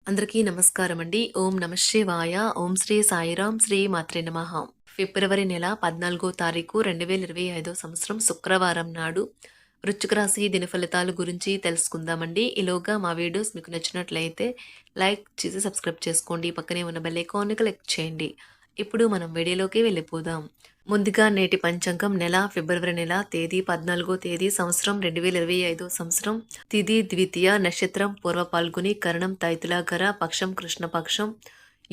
అందరికీ నమస్కారం అండి. ఓం నమః శివాయ. ఓం శ్రీ సాయిరాం. శ్రీ మాత్రే నమః. ఫిబ్రవరి నెల 14వ తారీఖు 2025 సంవత్సరం శుక్రవారం నాడు వృశ్చిక రాశి దిన ఫలితాల గురించి తెలుసుకుందామండి. ఈలోగా మా వీడియోస్ మీకు నచ్చినట్లయితే లైక్ చేసి సబ్స్క్రైబ్ చేసుకోండి. పక్కనే ఉన్న బెల్ ఐకాన్ని క్లిక్ చేయండి. ఇప్పుడు మనం వీడియోలోకి వెళ్ళిపోదాం. ముందుగా నేటి పంచాంగం నెల ఫిబ్రవరి నెల తేదీ 14వ తేదీ సంవత్సరం 2025 సంవత్సరం తిథి ద్వితీయ నక్షత్రం పూర్వ పాల్గొని కరణం తైతులాకర పక్షం కృష్ణపక్షం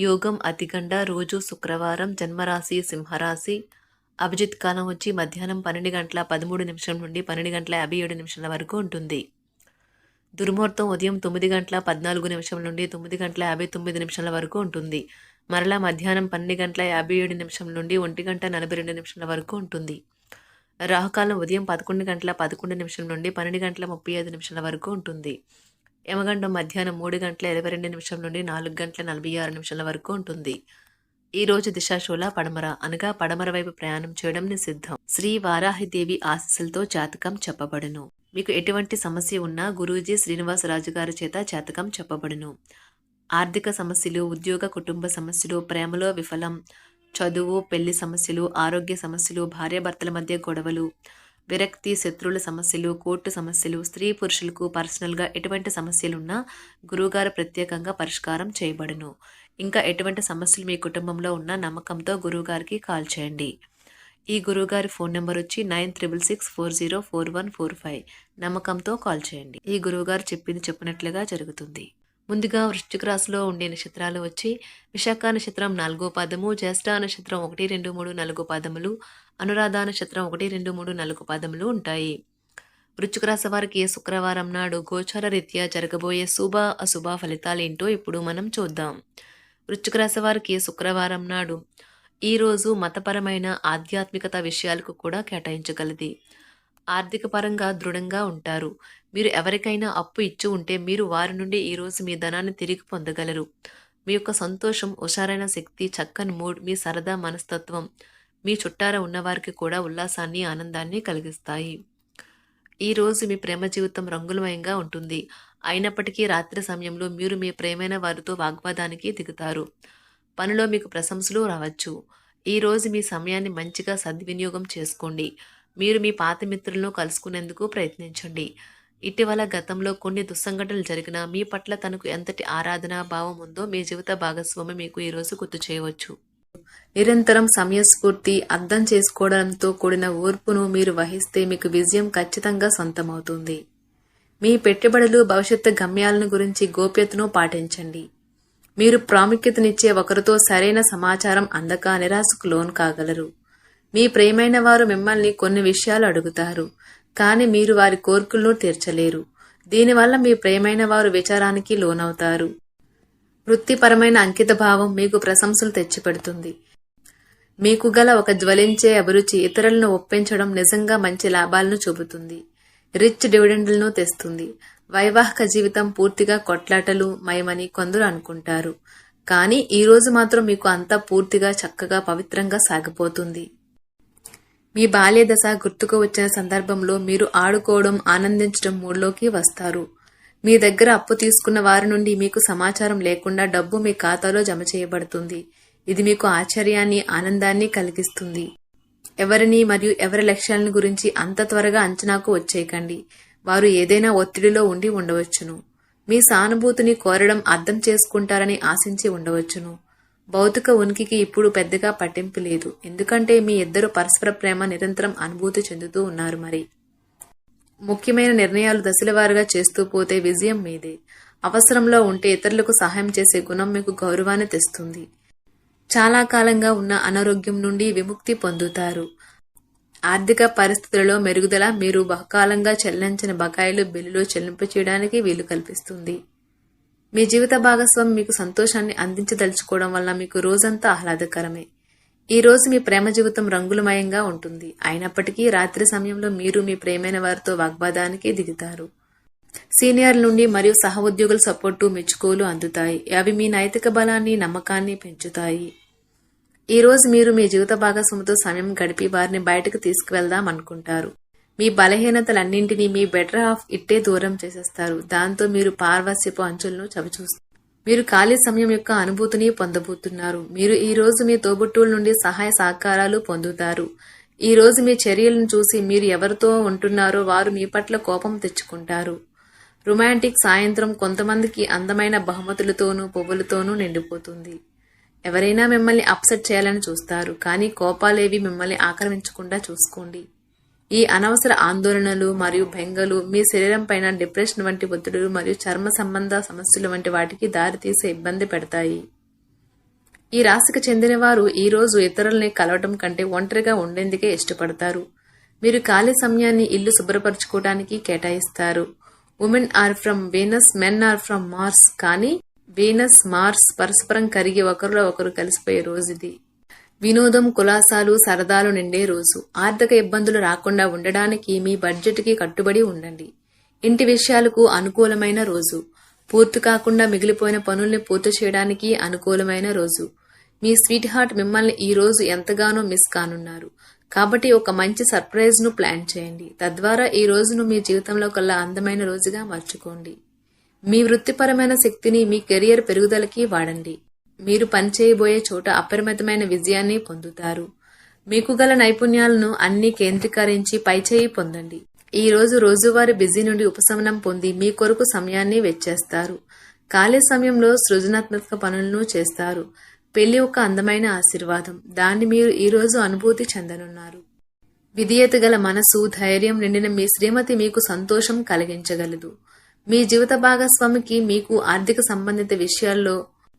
యోగం అతిగండ రోజు శుక్రవారం జన్మరాశి సింహరాశి అభిజిత్ కాలం వచ్చి మధ్యాహ్నం 12:13 నుండి 12:57 వరకు ఉంటుంది. దుర్ముహూర్తం ఉదయం 9:14 నుండి 9:59 వరకు ఉంటుంది. మరలా మధ్యాహ్నం 12:57 నుండి 1:42 వరకు ఉంటుంది. రాహుకాలం ఉదయం 11:11 నుండి 12:35 వరకు ఉంటుంది. యమగండం మధ్యాహ్నం 3:22 నుండి 4:46 వరకు ఉంటుంది. ఈ రోజు దిశాశూల పడమర అనగా పడమర వైపు ప్రయాణం చేయడం నిషిద్ధం. శ్రీ వారాహిదేవి ఆశీస్సులతో జాతకం చెప్పబడును. మీకు ఎటువంటి సమస్య ఉన్నా గురూజీ శ్రీనివాసరాజు గారి చేత జాతకం చెప్పబడును. ఆర్థిక సమస్యలు, ఉద్యోగ కుటుంబ సమస్యలు, ప్రేమలో విఫలం, చదువు పెళ్లి సమస్యలు, ఆరోగ్య సమస్యలు, భార్యాభర్తల మధ్య గొడవలు, విరక్తి, శత్రువుల సమస్యలు, కోర్టు సమస్యలు, స్త్రీ పురుషులకు పర్సనల్గా ఎటువంటి సమస్యలున్నా గురువుగారు ప్రత్యేకంగా పరిష్కారం చేయబడును. ఇంకా ఎటువంటి సమస్యలు మీ కుటుంబంలో ఉన్న నమ్మకంతో గురువుగారికి కాల్ చేయండి. ఈ గురువుగారి ఫోన్ నెంబర్ వచ్చి 9666404145. నమ్మకంతో కాల్ చేయండి. ఈ గురువుగారు చెప్పింది చెప్పినట్లుగా జరుగుతుంది. ముందుగా వృశ్చిక రాశిలో ఉండే నక్షత్రాలు వచ్చి విశాఖ నక్షత్రం 4వ పాదము, జ్యేష్ఠ నక్షత్రం 1, 2, 3, 4 పాదములు, అనురాధ నక్షత్రం 1, 2, 3, 4 పాదములు ఉంటాయి. వృశ్చిక రాశి వారికి శుక్రవారం నాడు గోచార రీత్యా జరగబోయే శుభ అశుభ ఫలితాలేంటో ఇప్పుడు మనం చూద్దాం. వృశ్చిక రాశి వారికి శుక్రవారం నాడు ఈరోజు మతపరమైన ఆధ్యాత్మికత విషయాలకు కూడా కేటాయించగలది. ఆర్థిక పరంగా దృఢంగా ఉంటారు. మీరు ఎవరికైనా అప్పు ఇచ్చి ఉంటే మీరు వారి నుండి ఈరోజు మీ ధనాన్ని తిరిగి పొందగలరు. మీ యొక్క సంతోషం, హుషారైన శక్తి, చక్కని మూడ్, మీ సరదా మనస్తత్వం మీ చుట్టార ఉన్నవారికి కూడా ఉల్లాసాన్ని, ఆనందాన్ని కలిగిస్తాయి. ఈరోజు మీ ప్రేమ జీవితం రంగులమయంగా ఉంటుంది. అయినప్పటికీ రాత్రి సమయంలో మీరు మీ ప్రేమైన వారితో వాగ్వాదానికి దిగుతారు. పనిలో మీకు ప్రశంసలు రావచ్చు. ఈరోజు మీ సమయాన్ని మంచిగా సద్వినియోగం చేసుకోండి. మీరు మీ పాత మిత్రులను కలుసుకునేందుకు ప్రయత్నించండి. ఇటీవల గతంలో కొన్ని దుస్సంఘటనలు జరిగినా మీ పట్ల తనకు ఎంతటి ఆరాధనా భావం ఉందో మీ జీవిత భాగస్వామి మీకు ఈరోజు గుర్తు చేయవచ్చు. నిరంతరం సమయస్ఫూర్తి, అర్థం చేసుకోవడంతో కూడిన ఓర్పును మీరు వహిస్తే మీకు విజయం ఖచ్చితంగా సొంతమవుతుంది. మీ పెట్టుబడులు, భవిష్యత్తు గమ్యాలను గురించి గోప్యతను పాటించండి. మీరు ప్రాముఖ్యతనిచ్చే ఒకరితో సరైన సమాచారం అందక నిరాశకు లోను కాగలరు. మీ ప్రియమైన వారు మిమ్మల్ని కొన్ని విషయాలు అడుగుతారు, కానీ మీరు వారి కోరికలను తీర్చలేరు. దీనివల్ల మీ ప్రియమైన వారు విచారానికి లోనవుతారు. వృత్తిపరమైన అంకిత భావం మీకు ప్రశంసలు తెచ్చిపెడుతుంది. మీకు గల ఒక జ్వలించే అభిరుచి ఇతరులను ఒప్పించడం నిజంగా మంచి లాభాలను చూపుతుంది. రిచ్ డివిడెండ్లను తెస్తుంది. వైవాహిక జీవితం పూర్తిగా కొట్లాటలు మయమని కొందరు అనుకుంటారు, కానీ ఈ రోజు మాత్రం మీకు అంతా పూర్తిగా చక్కగా పవిత్రంగా సాగిపోతుంది. మీ బాల్య దశ గుర్తుకు వచ్చిన సందర్భంలో మీరు ఆడుకోవడం, ఆనందించడం మూడ్లోకి వస్తారు. మీ దగ్గర అప్పు తీసుకున్న వారి నుండి మీకు సమాచారం లేకుండా డబ్బు మీ ఖాతాలో జమ చేయబడుతుంది. ఇది మీకు ఆశ్చర్యాన్ని, ఆనందాన్ని కలిగిస్తుంది. ఎవరిని మరియు ఎవరి లక్ష్యాలను గురించి అంత త్వరగా అంచనాకు వచ్చేయకండి. వారు ఏదైనా ఒత్తిడిలో ఉండి ఉండవచ్చును. మీ సానుభూతిని కోరడం అర్థం చేసుకుంటారని ఆశించి ఉండవచ్చును. భౌతిక ఉనికికి ఇప్పుడు పెద్దగా పట్టింపు లేదు, ఎందుకంటే మీ ఇద్దరు పరస్పర ప్రేమ నిరంతరం అనుభూతి చెందుతూ ఉన్నారు. మరి ముఖ్యమైన నిర్ణయాలు దశలవారుగా చేస్తూ పోతే విజయం మీదే. అవసరంలో ఉంటే ఇతరులకు సహాయం చేసే గుణం మీకు గౌరవాన్ని తెస్తుంది. చాలా కాలంగా ఉన్న అనారోగ్యం నుండి విముక్తి పొందుతారు. ఆర్థిక పరిస్థితులలో మెరుగుదల మీరు బహుకాలంగా చెల్లించిన బకాయిలు బిల్లులు చెల్లింపు చేయడానికి వీలు కల్పిస్తుంది. మీ జీవిత భాగస్వామి మీకు సంతోషాన్ని అందించదలుచుకోవడం వల్ల మీకు రోజంతా ఆహ్లాదకరమే. ఈ రోజు మీ ప్రేమ జీవితం రంగులమయంగా ఉంటుంది. అయినప్పటికీ రాత్రి సమయంలో మీరు మీ ప్రేమైన వారితో వాగ్వాదానికి దిగుతారు. సీనియర్ల నుండి మరియు సహ ఉద్యోగుల సపోర్టు, మెచ్చుకోలు అందుతాయి. అవి మీ నైతిక బలాన్ని, నమ్మకాన్ని పెంచుతాయి. ఈ రోజు మీరు మీ జీవిత భాగస్వామితో సమయం గడిపి వారిని బయటకు తీసుకువెళ్దాం అనుకుంటారు. మీ బలహీనతలన్నింటినీ మీ బెటర్ హాఫ్ ఇట్టే దూరం చేసేస్తారు. దాంతో మీరు పార్వస్యపు అంచులను చవిచూస్తారు. మీరు ఖాళీ సమయం యొక్క అనుభూతిని పొందబోతున్నారు. మీరు ఈ రోజు మీ తోబుట్టువుల నుండి సహాయ సహకారాలు పొందుతారు. ఈ రోజు మీ చర్యలను చూసి మీరు ఎవరితో ఉంటున్నారో వారు మీ పట్ల కోపం తెచ్చుకుంటారు. రొమాంటిక్ సాయంత్రం కొంతమందికి అందమైన బహుమతులతోనూ పువ్వులతోనూ నిండిపోతుంది. ఎవరైనా మిమ్మల్ని అప్సెట్ చేయాలని చూస్తారు, కానీ కోపాలేవి మిమ్మల్ని ఆక్రమించకుండా చూసుకోండి. ఈ అనవసర ఆందోళనలు మరియు బెంగలు మీ శరీరం పైన డిప్రెషన్ వంటి ఒత్తిడులు మరియు చర్మ సంబంధ సమస్యలు వంటి వాటికి దారితీసే ఇబ్బంది పెడతాయి. ఈ రాశికి చెందిన వారు ఈ రోజు ఇతరుల్ని కలవటం కంటే ఒంటరిగా ఉండేందుకే ఇష్టపడతారు. మీరు ఖాళీ సమయాన్ని ఇల్లు శుభ్రపరచుకోవడానికి కేటాయిస్తారు. Women are from Venus, men are from Mars. కానీ వీనస్, మార్స్ పరస్పరం కరిగి ఒకరిలో ఒకరు కలిసిపోయే రోజు ఇది. వినోదం, కులాసాలు, సరదాలు నిండే రోజు. ఆర్థిక ఇబ్బందులు రాకుండా ఉండడానికి మీ బడ్జెట్కి కట్టుబడి ఉండండి. ఇంటి విషయాలకు అనుకూలమైన రోజు. పూర్తి కాకుండా మిగిలిపోయిన పనుల్ని పూర్తి చేయడానికి అనుకూలమైన రోజు. మీ స్వీట్ హార్ట్ మిమ్మల్ని ఈ రోజు ఎంతగానో మిస్ కానున్నారు. కాబట్టి ఒక మంచి సర్ప్రైజ్ ను ప్లాన్ చేయండి. తద్వారా ఈ రోజును మీ జీవితంలో కల్లా అందమైన రోజుగా మార్చుకోండి. మీ వృత్తిపరమైన శక్తిని మీ కెరియర్ పెరుగుదలకి వాడండి. మీరు పనిచేయబోయే చోట అపరిమితమైన విజయాన్ని పొందుతారు. మీకు గల నైపుణ్యాలను అన్ని కేంద్రీకరించి పైచేయి పొందండి. ఈ రోజు రోజువారీ బిజీ నుండి ఉపశమనం పొంది మీ కొరకు సమయాన్ని వెచ్చేస్తారు. ఖాళీ సమయంలో సృజనాత్మక పనులను చేస్తారు. పెళ్లి ఒక అందమైన ఆశీర్వాదం. దాన్ని మీరు ఈ రోజు అనుభూతి చెందనున్నారు. విధేయత గల మనసు, ధైర్యం నిండిన మీ శ్రీమతి మీకు సంతోషం కలిగించగలదు. మీ జీవిత భాగస్వామికి మీకు ఆర్థిక సంబంధిత విషయాల్లో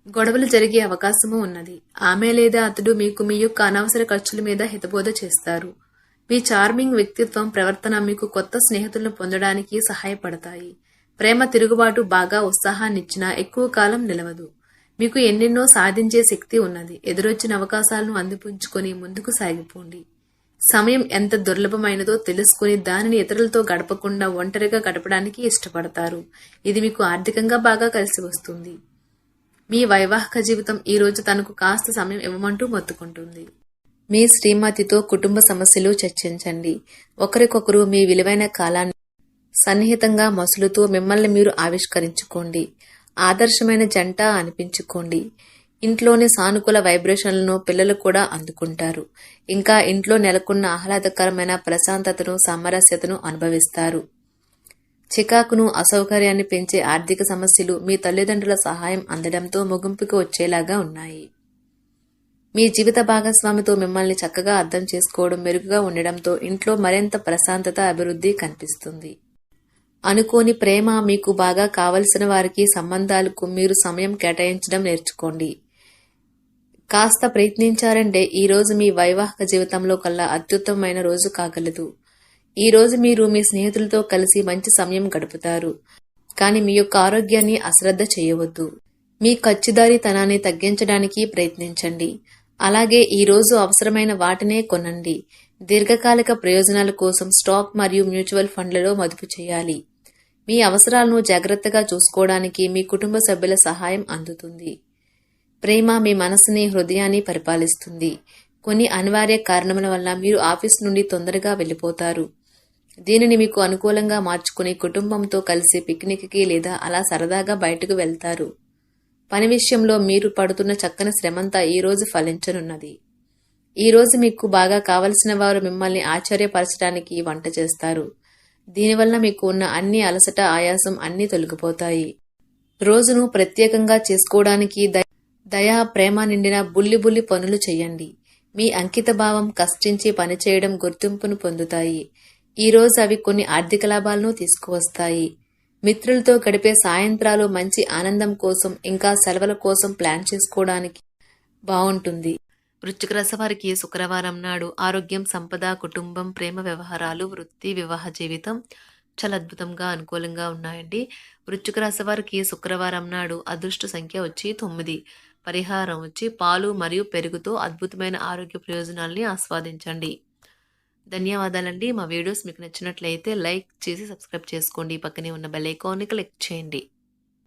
గొడవలు జరిగే అవకాశము ఉన్నది. ఆమె లేదా అతడు మీకు మీ యొక్క అనవసర ఖర్చుల మీద హితబోధ చేస్తారు. మీ చార్మింగ్ వ్యక్తిత్వం, ప్రవర్తన మీకు కొత్త స్నేహితులను పొందడానికి సహాయపడతాయి. ప్రేమ తిరుగుబాటు బాగా ఉత్సాహాన్నిచ్చినా ఎక్కువ కాలం నిలవదు. మీకు ఎన్నెన్నో సాధించే శక్తి ఉన్నది. ఎదురొచ్చిన అవకాశాలను అందిపుంచుకొని ముందుకు సాగిపోండి. సమయం ఎంత దుర్లభమైనదో తెలుసుకుని దానిని ఇతరులతో గడపకుండా ఒంటరిగా గడపడానికి ఇష్టపడతారు. ఇది మీకు ఆర్థికంగా బాగా కలిసి వస్తుంది. మీ వైవాహిక జీవితం ఈ రోజు తనకు కాస్త సమయం ఇవ్వమంటూ మొత్తుకుంటుంది. మీ శ్రీమతితో కుటుంబ సమస్యలు చర్చించండి. ఒకరికొకరు మీ విలువైన కాలాన్ని సన్నిహితంగా మసులుతూ మిమ్మల్ని మీరు ఆవిష్కరించుకోండి. ఆదర్శమైన జంట అనిపించుకోండి. ఇంట్లోని సానుకూల వైబ్రేషన్లను పిల్లలు కూడా అందుకుంటారు. ఇంకా ఇంట్లో నెలకొన్న ఆహ్లాదకరమైన ప్రశాంతతను, సామరస్యతను అనుభవిస్తారు. చికాకును, అసౌకర్యాన్ని పెంచే ఆర్థిక సమస్యలు మీ తల్లిదండ్రుల సహాయం అందడంతో ముగింపుకు వచ్చేలాగా ఉన్నాయి. మీ జీవిత భాగస్వామితో మిమ్మల్ని చక్కగా అర్థం చేసుకోవడం మెరుగుగా ఉండడంతో ఇంట్లో మరింత ప్రశాంతత, అభివృద్ధి కనిపిస్తుంది. అనుకోని ప్రేమ, మీకు బాగా కావలసిన వారికి సంబంధాలకు మీరు సమయం కేటాయించడం నేర్చుకోండి. కాస్త ప్రయత్నించారంటే ఈ రోజు మీ వైవాహిక జీవితంలో కల్లా అత్యుత్తమమైన రోజు కాగలదు. ఈ రోజు మీరు మీ స్నేహితులతో కలిసి మంచి సమయం గడుపుతారు. కానీ మీ యొక్క ఆరోగ్యాన్ని అశ్రద్ధ చేయవద్దు. మీ ఖర్చుదారీతనాన్ని తగ్గించడానికి ప్రయత్నించండి. అలాగే ఈ రోజు అవసరమైన వాటినే కొనండి. దీర్ఘకాలిక ప్రయోజనాల కోసం స్టాక్ మరియు మ్యూచువల్ ఫండ్లలో మదుపు చేయాలి. మీ అవసరాలను జాగ్రత్తగా చూసుకోవడానికి మీ కుటుంబ సభ్యుల సహాయం అందుతుంది. ప్రేమ మీ మనసుని, హృదయాన్ని పరిపాలిస్తుంది. కొన్ని అనివార్య కారణముల వల్ల మీరు ఆఫీస్ నుండి తొందరగా వెళ్ళిపోతారు. దీనిని మీకు అనుకూలంగా మార్చుకుని కుటుంబంతో కలిసి పిక్నిక్కి లేదా అలా సరదాగా బయటకు వెళ్తారు. పని విషయంలో మీరు పడుతున్న చక్కని శ్రమంతా ఈ రోజు ఫలించనున్నది. ఈ రోజు మీకు బాగా కావలసిన వారు మిమ్మల్ని ఆశ్చర్యపరచడానికి వంట చేస్తారు. దీనివల్ల మీకు ఉన్న అన్ని అలసట, ఆయాసం అన్నీ తొలగిపోతాయి. రోజును ప్రత్యేకంగా చేసుకోవడానికి దయా, ప్రేమ నిండిన బుల్లి పనులు చేయండి. మీ అంకిత భావం, కష్టించి పనిచేయడం గుర్తింపును పొందుతాయి. ఈ రోజు అవి కొన్ని ఆర్థిక లాభాలను తీసుకువస్తాయి. మిత్రులతో గడిపే సాయంత్రాలు మంచి ఆనందం కోసం, ఇంకా సెలవుల కోసం ప్లాన్ చేసుకోవడానికి బాగుంటుంది. వృశ్చిక రాశి వారికి శుక్రవారం నాడు ఆరోగ్యం, సంపద, కుటుంబం, ప్రేమ వ్యవహారాలు, వృత్తి, వివాహ జీవితం చాలా అద్భుతంగా, అనుకూలంగా ఉన్నాయండి. వృశ్చిక రాశి వారికి శుక్రవారం నాడు అదృష్ట సంఖ్య వచ్చి 9. పరిహారం వచ్చి పాలు మరియు పెరుగుతో అద్భుతమైన ఆరోగ్య ప్రయోజనాల్ని ఆస్వాదించండి. ధన్యవాదాలండి. మా వీడియోస్ మీకు నచ్చినట్లయితే లైక్ చేసి సబ్స్క్రైబ్ చేసుకోండి. పక్కనే ఉన్న బెల్ ఐకాన్ని క్లిక్ చేయండి.